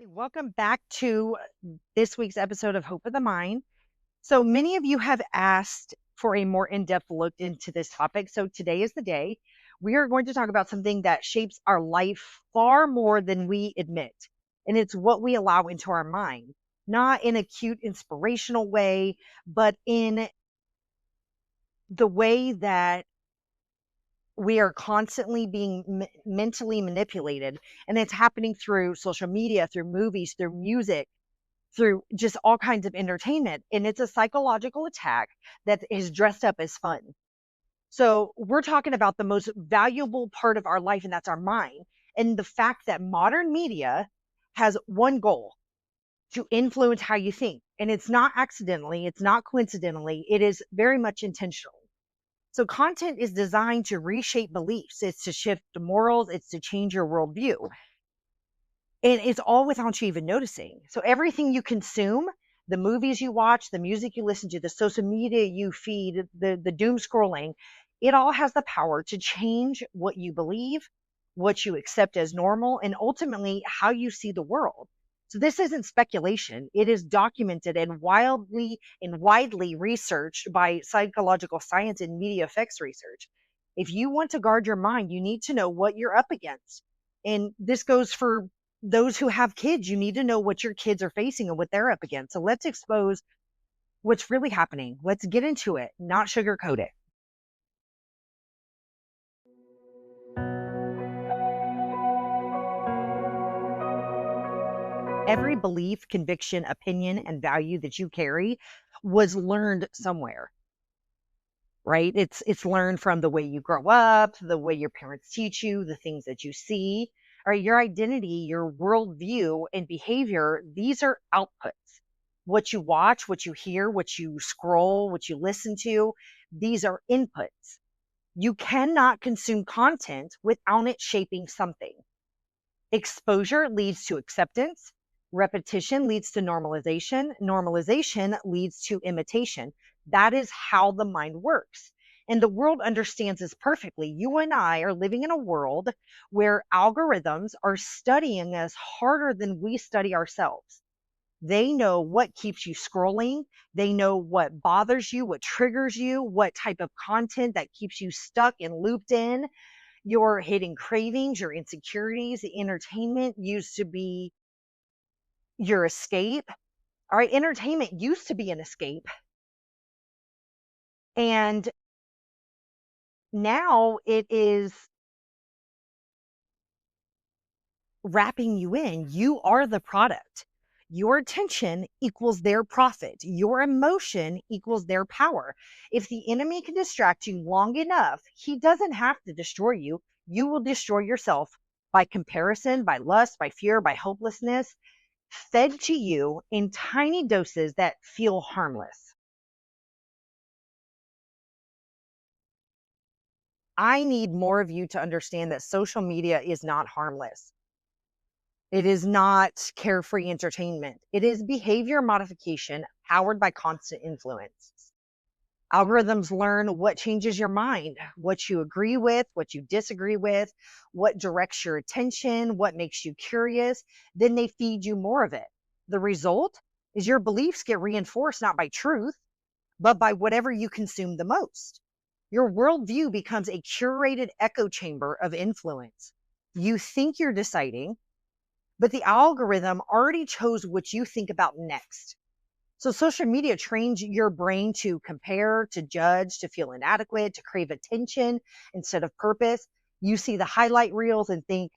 Welcome back to this week's episode of Hope of the Mind. So many of you have asked for a more in depth look into this topic. So today is the day. We are going to talk about something that shapes our life far more than we admit. And it's what we allow into our mind, not in a cute, inspirational way, but in the way that we are constantly being mentally manipulated. And it's happening through social media, through movies, through music, through just all kinds of entertainment. And it's a psychological attack that is dressed up as fun. So we're talking about the most valuable part of our life, and that's our mind. And the fact that modern media has one goal: to influence how you think. And it's not accidentally, it's not coincidentally, it is very much intentional. So content is designed to reshape beliefs, it's to shift the morals, it's to change your worldview. And it's all without you even noticing. So everything you consume, the movies you watch, the music you listen to, the social media you feed, the doom scrolling, it all has the power to change what you believe, what you accept as normal, and ultimately how you see the world. So this isn't speculation. It is documented and widely researched by psychological science and media effects research. If you want to guard your mind, you need to know what you're up against. And this goes for those who have kids. You need to know what your kids are facing and what they're up against. So let's expose what's really happening. Let's get into it, not sugarcoat it. Every belief, conviction, opinion, and value that you carry was learned somewhere, right? It's learned from the way you grow up, the way your parents teach you, the things that you see. All right, your identity, your worldview, and behavior, these are outputs. What you watch, what you hear, what you scroll, what you listen to, these are inputs. You cannot consume content without it shaping something. Exposure leads to acceptance. Repetition leads to normalization. Normalization leads to imitation. That is how the mind works. And the world understands this perfectly. You and I are living in a world where algorithms are studying us harder than we study ourselves. They know what keeps you scrolling. They know what bothers you, what triggers you, what type of content that keeps you stuck and looped in. Your hidden cravings, your insecurities, the entertainment used to be your escape. All right, entertainment used to be an escape. And now it is wrapping you in. You are the product. Your attention equals their profit. Your emotion equals their power. If the enemy can distract you long enough, he doesn't have to destroy you. You will destroy yourself by comparison, by lust, by fear, by hopelessness, fed to you in tiny doses that feel harmless. I need more of you to understand that social media is not harmless. It is not carefree entertainment. It is behavior modification powered by constant influence. Algorithms learn what changes your mind, what you agree with, what you disagree with, what directs your attention, what makes you curious. Then they feed you more of it. The result is your beliefs get reinforced not by truth, but by whatever you consume the most. Your worldview becomes a curated echo chamber of influence. You think you're deciding, but the algorithm already chose what you think about next. So social media trains your brain to compare, to judge, to feel inadequate, to crave attention instead of purpose. You see the highlight reels and think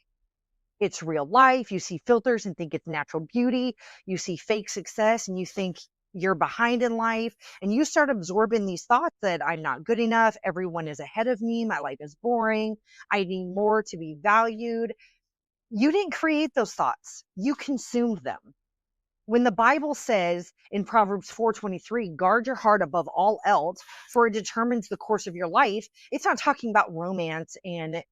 it's real life. You see filters and think it's natural beauty. You see fake success and you think you're behind in life. And you start absorbing these thoughts that I'm not good enough. Everyone is ahead of me. My life is boring. I need more to be valued. You didn't create those thoughts. You consumed them. When the Bible says in Proverbs 4:23, guard your heart above all else, for it determines the course of your life, it's not talking about romance and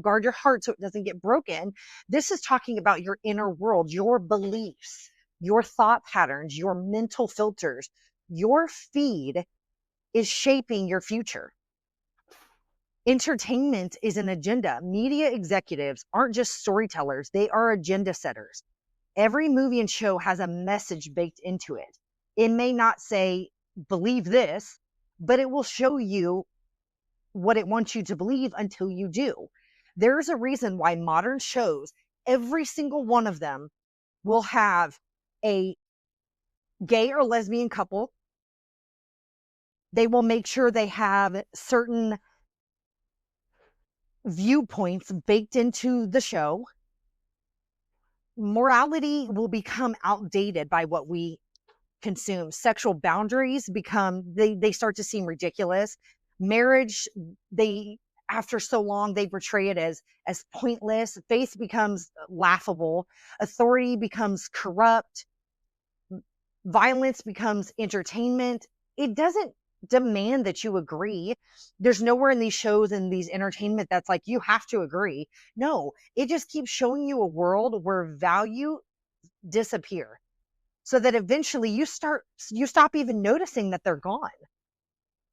guard your heart so it doesn't get broken. This is talking about your inner world, your beliefs, your thought patterns, your mental filters. Your feed is shaping your future. Entertainment is an agenda. Media executives aren't just storytellers, they are agenda setters. Every movie and show has a message baked into it. It may not say, believe this, but it will show you what it wants you to believe until you do. There's a reason why modern shows, every single one of them, will have a gay or lesbian couple. They will make sure they have certain viewpoints baked into the show. Morality will become outdated by what we consume. Sexual boundaries they start to seem ridiculous. Marriage, they after so long they portray it as pointless. Faith becomes laughable. Authority becomes corrupt. Violence becomes entertainment. It doesn't demand that you agree. There's nowhere in these shows and these entertainment that's like, you have to agree. No, it just keeps showing you a world where value disappear, so that eventually you stop even noticing that they're gone.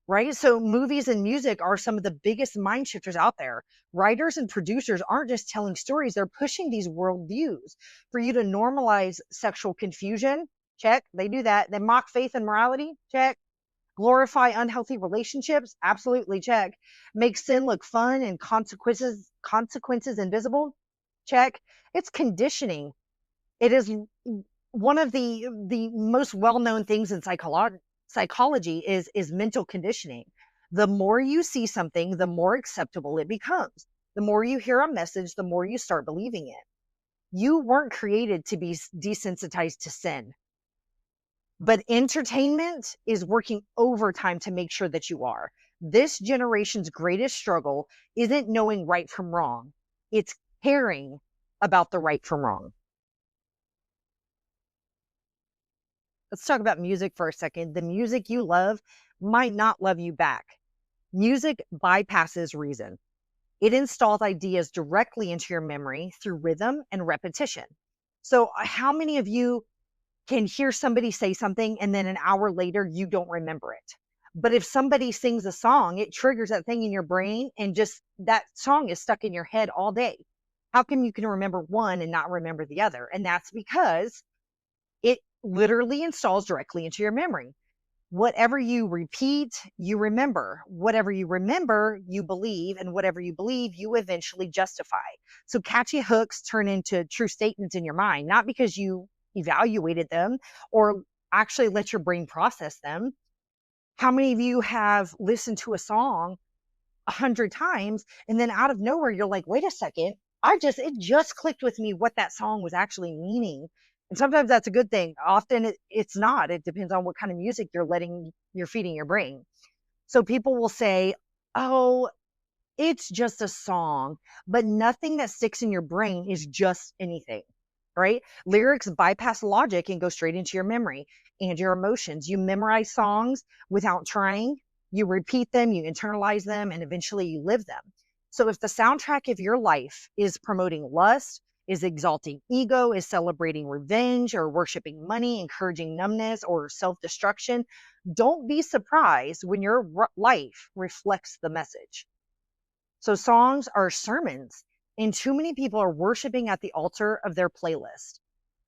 Right? So movies and music are some of the biggest mind shifters out there. Writers and producers aren't just telling stories, they're pushing these worldviews for you to normalize sexual confusion. Check. They do that. They mock faith and morality. Check. Glorify unhealthy relationships. Absolutely. Check. Make sin look fun and consequences invisible. Check. It's conditioning. It is one of the most well-known things in psychology is mental conditioning. The more you see something, the more acceptable it becomes. The more you hear a message, the more you start believing it. You weren't created to be desensitized to sin, but entertainment is working overtime to make sure that you are. This generation's greatest struggle isn't knowing right from wrong. It's caring about the right from wrong. Let's talk about music for a second. The music you love might not love you back. Music bypasses reason. It installs ideas directly into your memory through rhythm and repetition. So, how many of you can hear somebody say something and then an hour later you don't remember it? But if somebody sings a song, it triggers that thing in your brain, and just that song is stuck in your head all day. How come you can remember one and not remember the other? And that's because it literally installs directly into your memory. Whatever you repeat, you remember. Whatever you remember, you believe. And whatever you believe, you eventually justify. So catchy hooks turn into true statements in your mind, not because you evaluated them or actually let your brain process them. How many of you have listened to a song 100 times and then out of nowhere you're like, wait a second, it just clicked with me what that song was actually meaning? And sometimes that's a good thing. Often it's not. It depends on what kind of music you're feeding your brain. So people will say, oh, it's just a song, but nothing that sticks in your brain is just anything, right? Lyrics bypass logic and go straight into your memory and your emotions. You memorize songs without trying. You repeat them, you internalize them, and eventually you live them. So if the soundtrack of your life is promoting lust, is exalting ego, is celebrating revenge, or worshiping money, encouraging numbness or self-destruction, don't be surprised when your life reflects the message. So songs are sermons, and too many people are worshiping at the altar of their playlist.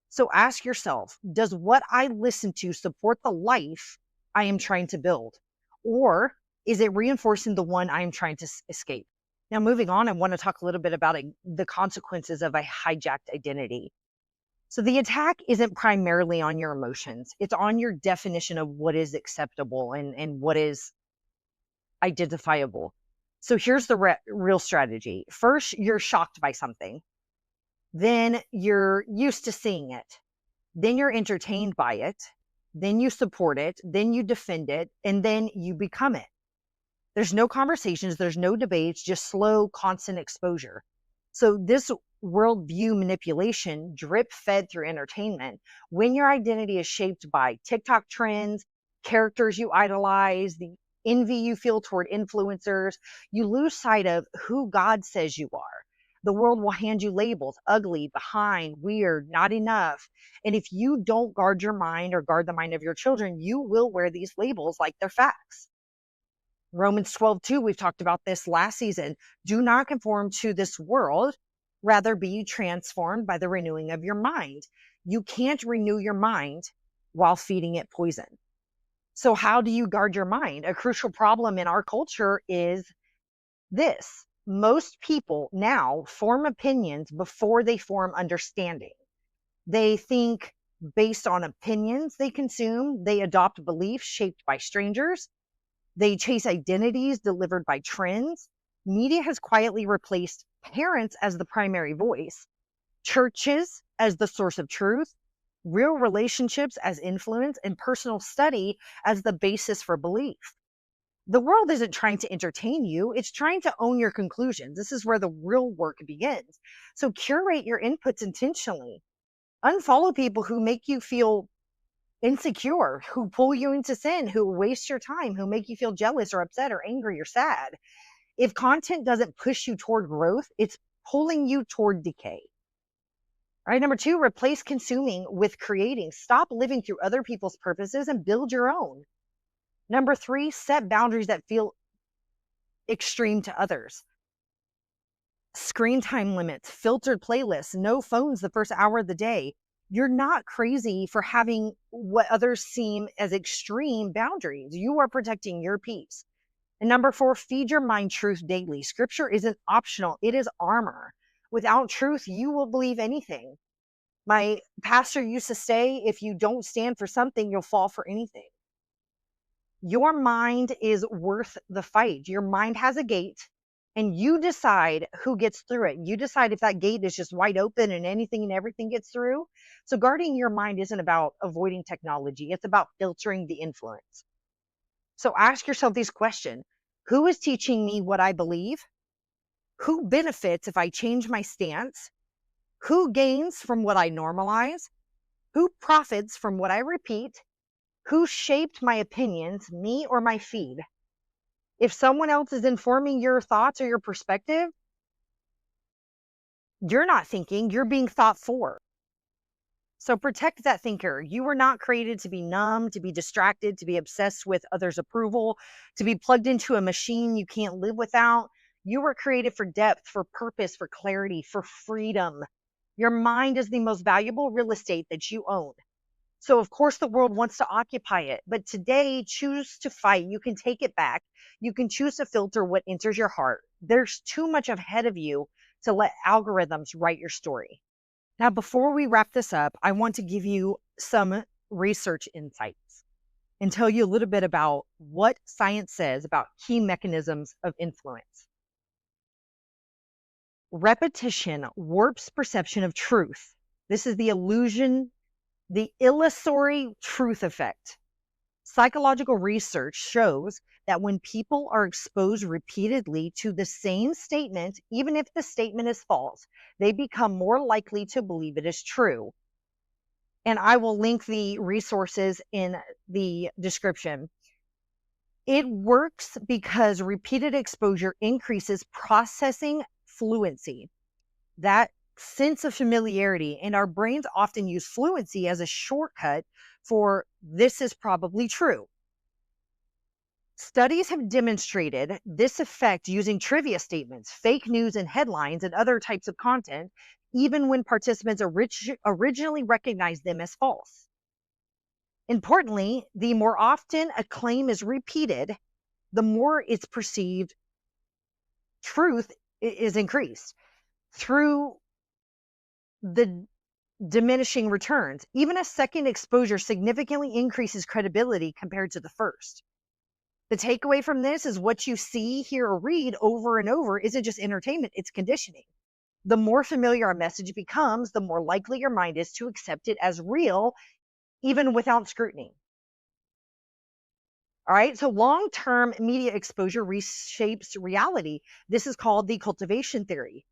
So ask yourself, does what I listen to support the life I am trying to build? Or is it reinforcing the one I am trying to escape? Now, moving on, I want to talk a little bit about the consequences of a hijacked identity. So the attack isn't primarily on your emotions. It's on your definition of what is acceptable and what is identifiable. So here's the real strategy. First, you're shocked by something. Then you're used to seeing it. Then you're entertained by it. Then you support it. Then you defend it. And then you become it. There's no conversations. There's no debates, just slow, constant exposure. So this worldview manipulation drip fed through entertainment. When your identity is shaped by TikTok trends, characters you idolize, the envy you feel toward influencers, you lose sight of who God says you are. The world will hand you labels: ugly, behind, weird, not enough. And if you don't guard your mind or guard the mind of your children, you will wear these labels like they're facts. Romans 12:2, we've talked about this last season. Do not conform to this world, rather be transformed by the renewing of your mind. You can't renew your mind while feeding it poison. So, how do you guard your mind? A crucial problem in our culture is this: most people now form opinions before they form understanding. They think based on opinions they consume, they adopt beliefs shaped by strangers, they chase identities delivered by trends. Media has quietly replaced parents as the primary voice, churches as the source of truth, real relationships as influence, and personal study as the basis for belief. The world isn't trying to entertain you, it's trying to own your conclusions. This is where the real work begins. So curate your inputs intentionally. Unfollow people who make you feel insecure, who pull you into sin, who waste your time, who make you feel jealous or upset or angry or sad. If content doesn't push you toward growth, it's pulling you toward decay. All right, number two, replace consuming with creating. Stop living through other people's purposes and build your own. Number three, set boundaries that feel extreme to others. Screen time limits, filtered playlists, no phones the first hour of the day. You're not crazy for having what others seem as extreme boundaries. You are protecting your peace. And number four, feed your mind truth daily. Scripture isn't optional, it is armor. Without truth, you will believe anything. My pastor used to say, if you don't stand for something, you'll fall for anything. Your mind is worth the fight. Your mind has a gate, and you decide who gets through it. You decide if that gate is just wide open and anything and everything gets through. So guarding your mind isn't about avoiding technology. It's about filtering the influence. So ask yourself these questions. Who is teaching me what I believe? Who benefits if I change my stance? Who gains from what I normalize? Who profits from what I repeat? Who shaped my opinions, me or my feed? If someone else is informing your thoughts or your perspective, you're not thinking, you're being thought for. So protect that thinker. You were not created to be numb, to be distracted, to be obsessed with others' approval, to be plugged into a machine you can't live without. You were created for depth, for purpose, for clarity, for freedom. Your mind is the most valuable real estate that you own. So of course the world wants to occupy it, but today choose to fight. You can take it back. You can choose to filter what enters your heart. There's too much ahead of you to let algorithms write your story. Now, before we wrap this up, I want to give you some research insights and tell you a little bit about what science says about key mechanisms of influence. Repetition warps perception of truth. This is the illusory truth effect. Psychological research shows that when people are exposed repeatedly to the same statement, even if the statement is false, they become more likely to believe it is true. And I will link the resources in the description. It works because repeated exposure increases processing fluency, that sense of familiarity, and our brains often use fluency as a shortcut for this is probably true. Studies have demonstrated this effect using trivia statements, fake news and headlines, and other types of content, even when participants originally recognized them as false. Importantly, the more often a claim is repeated, the more its perceived truth is increased through the diminishing returns. Even a second exposure significantly increases credibility compared to the first. The takeaway from this is what you see, hear, or read over and over isn't just entertainment, it's conditioning. The more familiar a message becomes, the more likely your mind is to accept it as real, even without scrutiny. All right, so long-term media exposure reshapes reality. This is called the cultivation theory.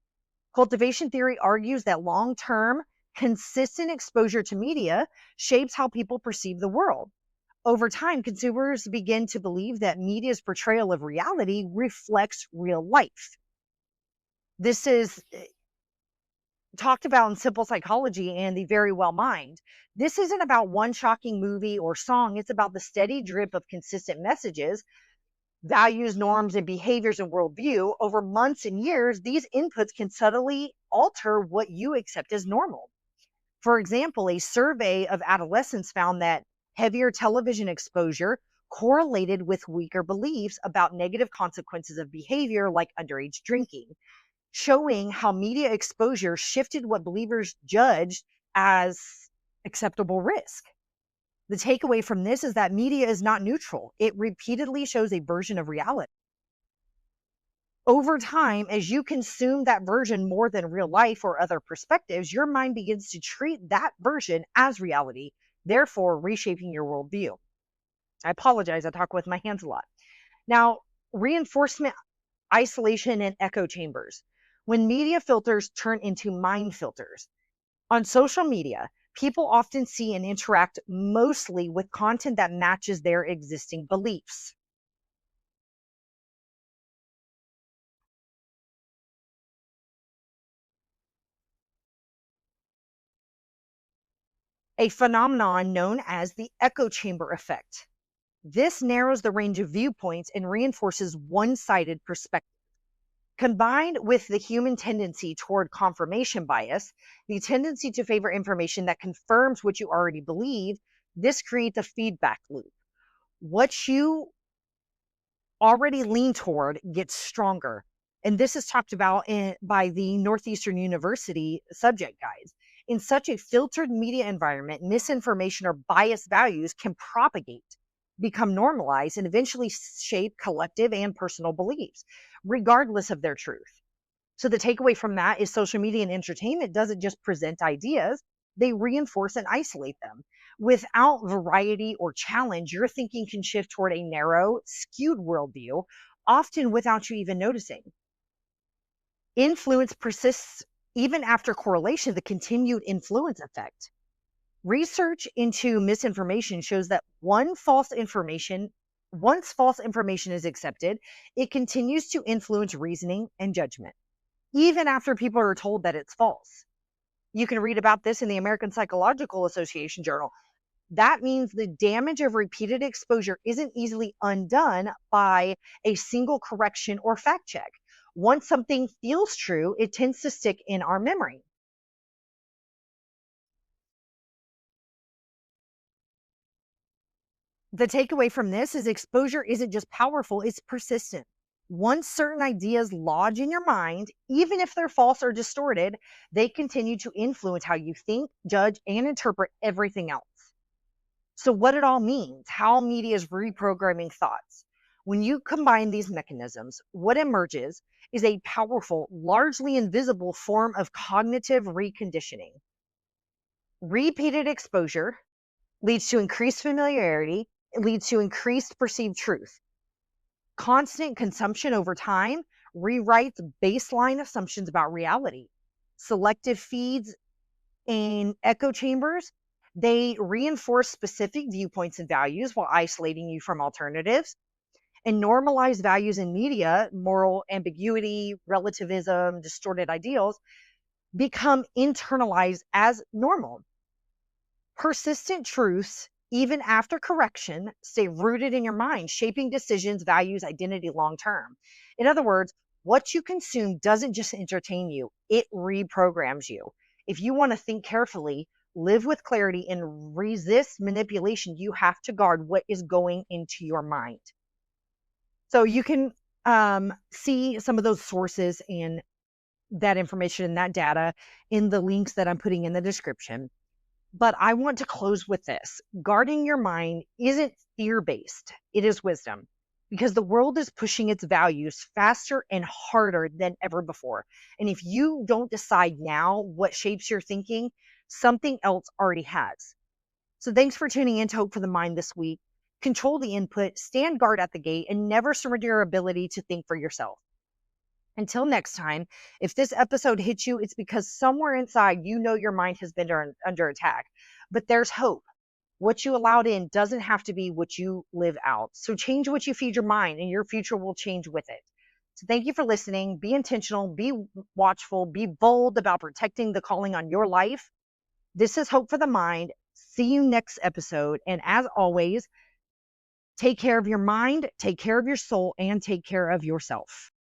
Cultivation theory argues that long-term, consistent exposure to media shapes how people perceive the world. Over time, consumers begin to believe that media's portrayal of reality reflects real life. This is talked about in Simple Psychology and the Very Well Mind. This isn't about one shocking movie or song. It's about the steady drip of consistent messages, values, norms, and behaviors and worldview. Over months and years, these inputs can subtly alter what you accept as normal. For example, a survey of adolescents found that heavier television exposure correlated with weaker beliefs about negative consequences of behavior like underage drinking, showing how media exposure shifted what believers judged as acceptable risk. The takeaway from this is that media is not neutral. It repeatedly shows a version of reality. Over time, as you consume that version more than real life or other perspectives, your mind begins to treat that version as reality, therefore reshaping your worldview. I apologize, I talk with my hands a lot. Now, reinforcement, isolation, and echo chambers. When media filters turn into mind filters, on social media, people often see and interact mostly with content that matches their existing beliefs. A phenomenon known as the echo chamber effect. This narrows the range of viewpoints and reinforces one sided perspective. Combined with the human tendency toward confirmation bias, the tendency to favor information that confirms what you already believe, this creates a feedback loop. What you already lean toward gets stronger. And this is talked about by the Northeastern University subject guides. In such a filtered media environment, misinformation or biased values can propagate, become normalized, and eventually shape collective and personal beliefs, regardless of their truth. So the takeaway from that is social media and entertainment doesn't just present ideas, they reinforce and isolate them. Without variety or challenge, your thinking can shift toward a narrow, skewed worldview, often without you even noticing. Influence persists even after correlation, the continued influence effect. Research into misinformation shows that once false information is accepted, it continues to influence reasoning and judgment even after people are told that it's false. You can read about this in the American Psychological Association journal. That means the damage of repeated exposure isn't easily undone by a single correction or fact check. Once something feels true, it tends to stick in our memory. The takeaway from this is exposure isn't just powerful, it's persistent. Once certain ideas lodge in your mind, even if they're false or distorted, they continue to influence how you think, judge, and interpret everything else. So, what it all means, how media is reprogramming thoughts. When you combine these mechanisms, what emerges is a powerful, largely invisible form of cognitive reconditioning. Repeated exposure leads to increased familiarity, it leads to increased perceived truth. Constant consumption over time rewrites baseline assumptions about reality. Selective feeds and echo chambers, they reinforce specific viewpoints and values while isolating you from alternatives. And normalized values in media, moral ambiguity, relativism, distorted ideals, become internalized as normal. Persistent truths, even after correction, stay rooted in your mind, shaping decisions, values, identity long term. In other words, what you consume doesn't just entertain you, it reprograms you. If you want to think carefully, live with clarity, and resist manipulation, you have to guard what is going into your mind. So you can see some of those sources and that information and that data in the links that I'm putting in the description. But I want to close with this. Guarding your mind isn't fear based, it is wisdom because the world is pushing its values faster and harder than ever before. And if you don't decide now what shapes your thinking, something else already has. So thanks for tuning in to Hope for the Mind this week. Control the input, stand guard at the gate, and never surrender your ability to think for yourself. Until next time, if this episode hits you, it's because somewhere inside you know your mind has been under attack. But there's hope. What you allowed in doesn't have to be what you live out. So change what you feed your mind, and your future will change with it. So thank you for listening. Be intentional, be watchful, be bold about protecting the calling on your life. This is Hope for the Mind. See you next episode. And as always, take care of your mind, take care of your soul, and take care of yourself.